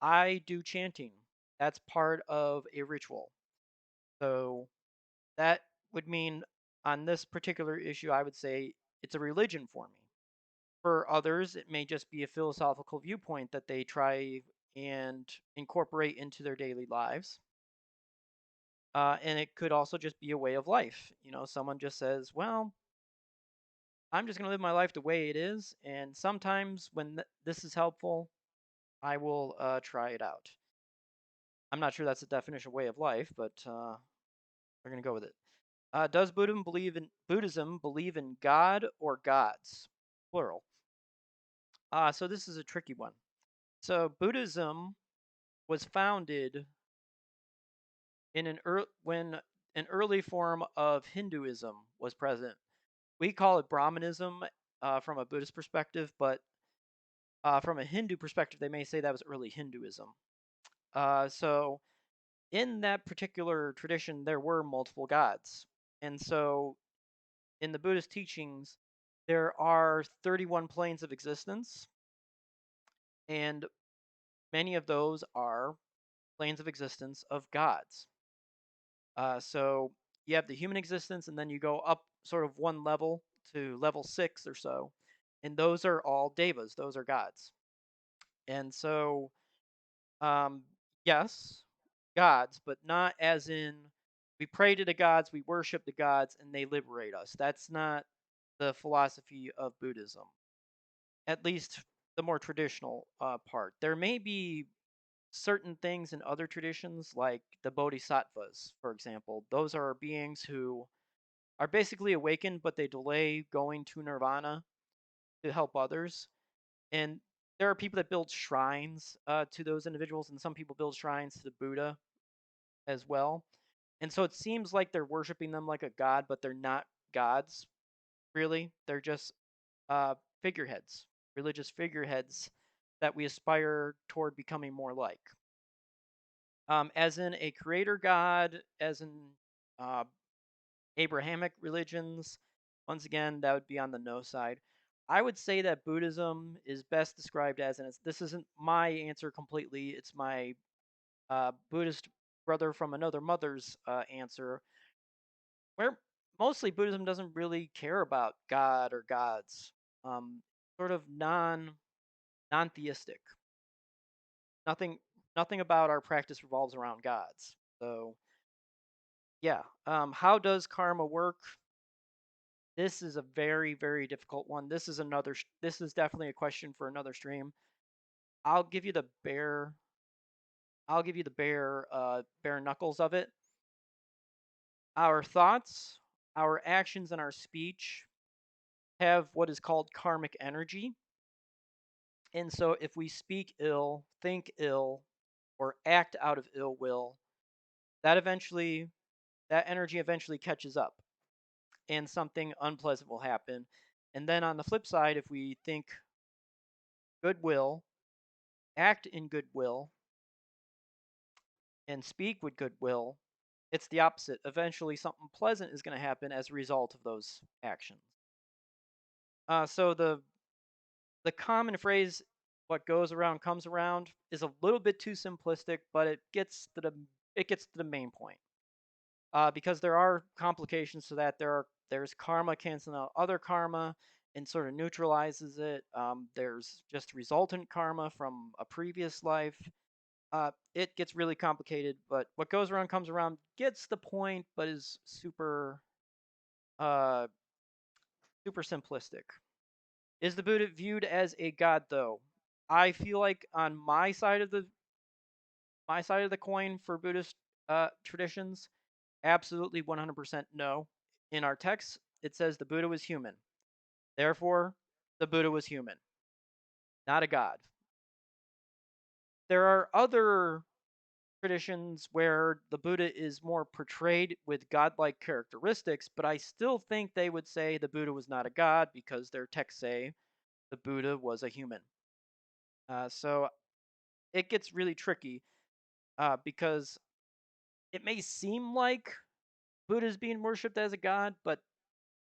I do chanting. That's part of a ritual. So that would mean on this particular issue, I would say it's a religion for me. For others, it may just be a philosophical viewpoint that they try and incorporate into their daily lives. And it could also just be a way of life. Someone just says, well, I'm just going to live my life the way it is. And sometimes when this is helpful, I will try it out. I'm not sure that's a definition of way of life, but we're going to go with it. Does Buddhism believe in God or gods? Plural. So this is a tricky one. So Buddhism was founded in when an early form of Hinduism was present. We call it Brahmanism from a Buddhist perspective, but from a Hindu perspective, they may say that was early Hinduism. So in that particular tradition, there were multiple gods. And so in the Buddhist teachings, there are 31 planes of existence, and many of those are planes of existence of gods. So you have the human existence, and then you go up sort of one level to level 6 or so, and those are all devas, those are gods. And so, um, yes, gods, but not as in we pray to the gods, we worship the gods, and they liberate us. That's not the philosophy of Buddhism, at least the more traditional part. There may be certain things in other traditions, like the bodhisattvas, for example. Those are beings who are basically awakened, but they delay going to nirvana to help others. And there are people that build shrines to those individuals, and some people build shrines to the Buddha as well. And so it seems like they're worshiping them like a god, but they're not gods, really. They're just uh, figureheads, religious figureheads that we aspire toward becoming more like. As in a creator god, as in uh, Abrahamic religions, once again, that would be on the no side. I would say that Buddhism is best described as, and this isn't my answer completely, it's my Buddhist brother from another mother's answer, where mostly Buddhism doesn't really care about God or gods. Um, sort of non-theistic. Nothing nothing about our practice revolves around gods. So yeah, how does karma work? This is a very, very difficult one. This is definitely a question for another stream. I'll give you the bare bare knuckles of it. Our thoughts, our actions, and our speech have what is called karmic energy. And so if we speak ill, think ill, or act out of ill will, that eventually that energy eventually catches up and something unpleasant will happen. And then on the flip side, if we think goodwill, act in goodwill, and speak with goodwill, it's the opposite. Eventually, something pleasant is going to happen as a result of those actions. So the common phrase "what goes around comes around" is a little bit too simplistic, but it gets to the main point. Because there are complications to that. There's karma canceling out other karma and sort of neutralizes it. There's just resultant karma from a previous life. It gets really complicated, but what goes around comes around gets the point, but is uh, super simplistic. Is the Buddha viewed as a god, though? I feel like on my side of the coin for Buddhist traditions, absolutely 100% no. In our text, it says the Buddha was human. Therefore, the Buddha was human, not a god. There are other traditions where the Buddha is more portrayed with godlike characteristics, but I still think they would say the Buddha was not a god because their texts say the Buddha was a human. So it gets really tricky because it may seem like Buddha is being worshipped as a god, but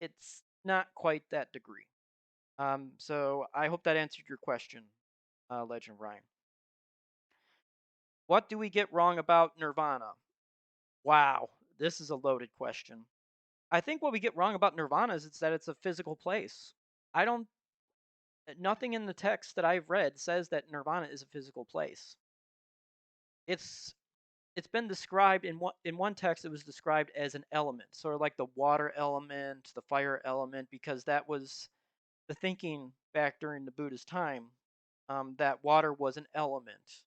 it's not quite that degree. So I hope that answered your question, Legend Ryan. What do we get wrong about nirvana? Wow, this is a loaded question. I think what we get wrong about nirvana is that it's a physical place. I don't Nothing in the text that I've read says that nirvana is a physical place. It's it's been described in one text it was described as an element, sort of like the water element, the fire element, because that was the thinking back during the Buddha's time, that water was an element,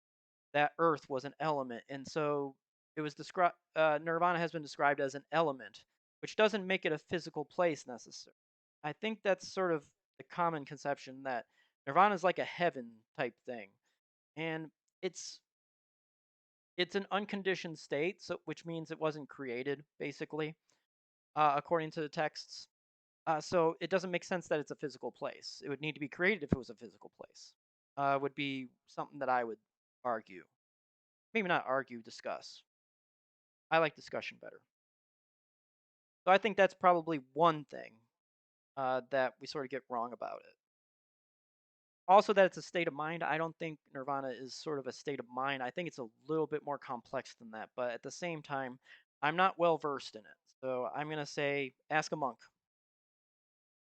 that earth was an element, and so it was described. Nirvana has been described as an element, which doesn't make it a physical place necessarily. I think that's sort of the common conception that nirvana is like a heaven type thing. and it's it's an unconditioned state, so which means it wasn't created, basically, according to the texts. So it doesn't make sense that it's a physical place. It would need to be created if it was a physical place. Would be something that I would argue. Maybe not argue, discuss. I like discussion better. So I think that's probably one thing that we sort of get wrong about it. Also, that it's a state of mind. I don't think nirvana is sort of a state of mind. I think it's a little bit more complex than that. But at the same time, I'm not well versed in it. So I'm going to say ask a monk.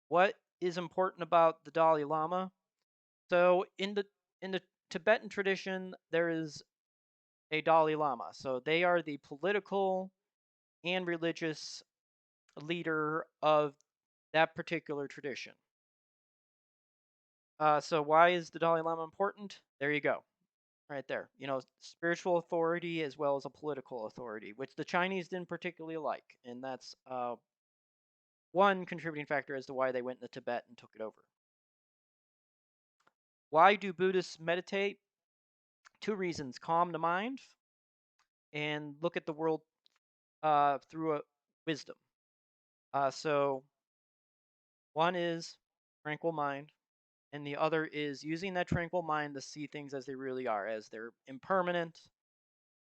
What is important about the Dalai Lama? So in the Tibetan tradition, there is a Dalai Lama. So they are the political and religious leader of that particular tradition. So why is the Dalai Lama important? There you go, right there. Spiritual authority as well as a political authority, which the Chinese didn't particularly like, and that's one contributing factor as to why they went into Tibet and took it over. Why do Buddhists meditate? Two reasons: calm the mind and look at the world through a wisdom. So one is tranquil mind, and the other is using that tranquil mind to see things as they really are, as they're impermanent,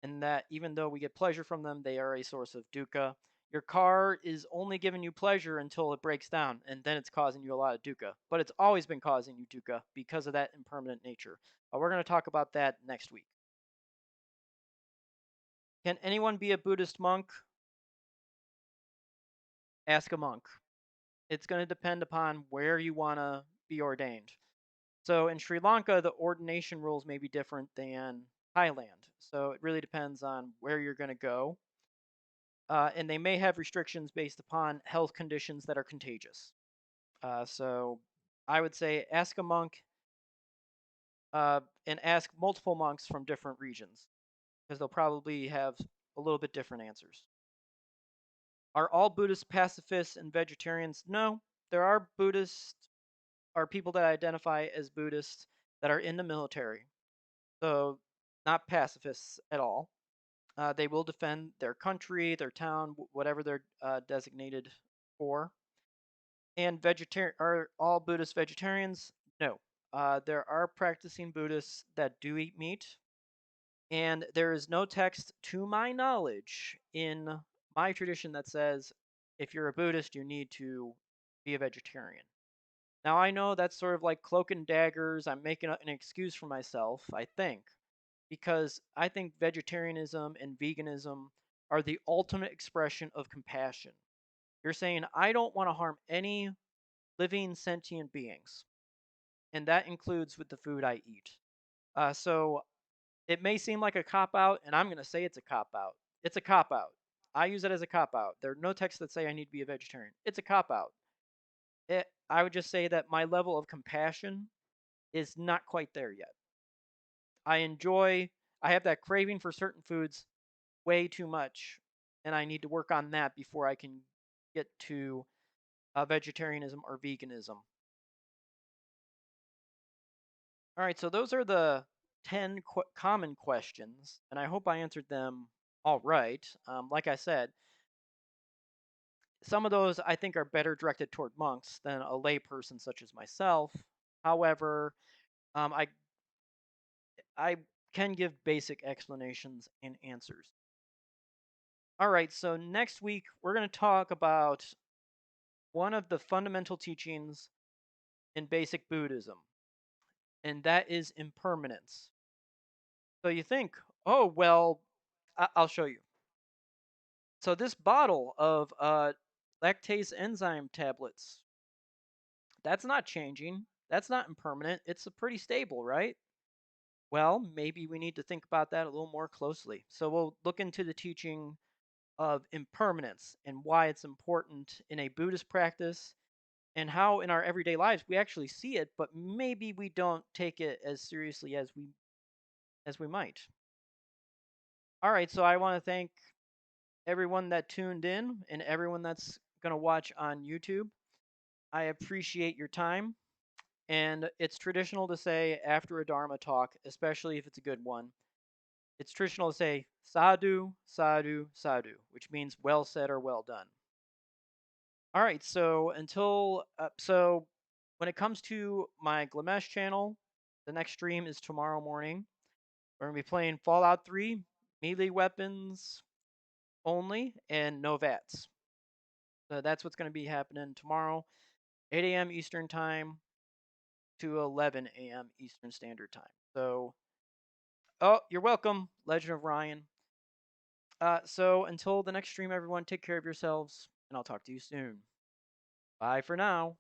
and that even though we get pleasure from them, they are a source of dukkha. Your car is only giving you pleasure until it breaks down, and then it's causing you a lot of dukkha. But it's always been causing you dukkha because of that impermanent nature. We're going to talk about that next week. Can anyone be a Buddhist monk? Ask a monk. It's going to depend upon where you want to be ordained. So in Sri Lanka, the ordination rules may be different than Thailand. So it really depends on where you're going to go. And they may have restrictions based upon health conditions that are contagious. So I would say ask a monk and ask multiple monks from different regions because they'll probably have a little bit different answers. Are all Buddhists pacifists and vegetarians? No, there are Buddhists, are people that identify as Buddhists that are in the military. So not pacifists at all. They will defend their country, their town, whatever they're designated for. And vegetarian are all Buddhists vegetarians? No. There are practicing Buddhists that do eat meat, and there is no text, to my knowledge, in my tradition that says if you're a Buddhist, you need to be a vegetarian. Now, I know that's sort of like cloak and daggers. I'm making an excuse for myself, I think, because I think vegetarianism and veganism are the ultimate expression of compassion. You're saying, I don't want to harm any living sentient beings, and that includes with the food I eat. So it may seem like a cop out, and I'm going to say it's a cop out. It's a cop out. I use it as a cop out. There are no texts that say I need to be a vegetarian. It's a cop out. I would just say that my level of compassion is not quite there yet. I have that craving for certain foods way too much, and I need to work on that before I can get to vegetarianism or veganism. All right, so those are the 10 common questions, and I hope I answered them all right. Like I said, some of those I think are better directed toward monks than a layperson such as myself. However, I can give basic explanations and answers. All right, so next week we're going to talk about one of the fundamental teachings in basic Buddhism, and that is impermanence. So you think, oh, well, I'll show you. So this bottle of lactase enzyme tablets, that's not changing. That's not impermanent. It's pretty stable, right? Well, maybe we need to think about that a little more closely. So we'll look into the teaching of impermanence and why it's important in a Buddhist practice and how in our everyday lives we actually see it, but maybe we don't take it as seriously as we might. All right, so I want to thank everyone that tuned in and everyone that's going to watch on YouTube. I appreciate your time. And it's traditional to say after a Dharma talk, especially if it's a good one, it's traditional to say sadhu, sadhu, sadhu, which means well said or well done. All right, so when it comes to my Glimesh channel, the next stream is tomorrow morning. We're gonna be playing Fallout 3, melee weapons only, and no VATs. So that's what's gonna be happening tomorrow, 8 a.m. Eastern time to 11 a.m. Eastern Standard Time. So, oh, you're welcome, Legend of Ryan. So until the next stream, everyone, take care of yourselves, and I'll talk to you soon. Bye for now.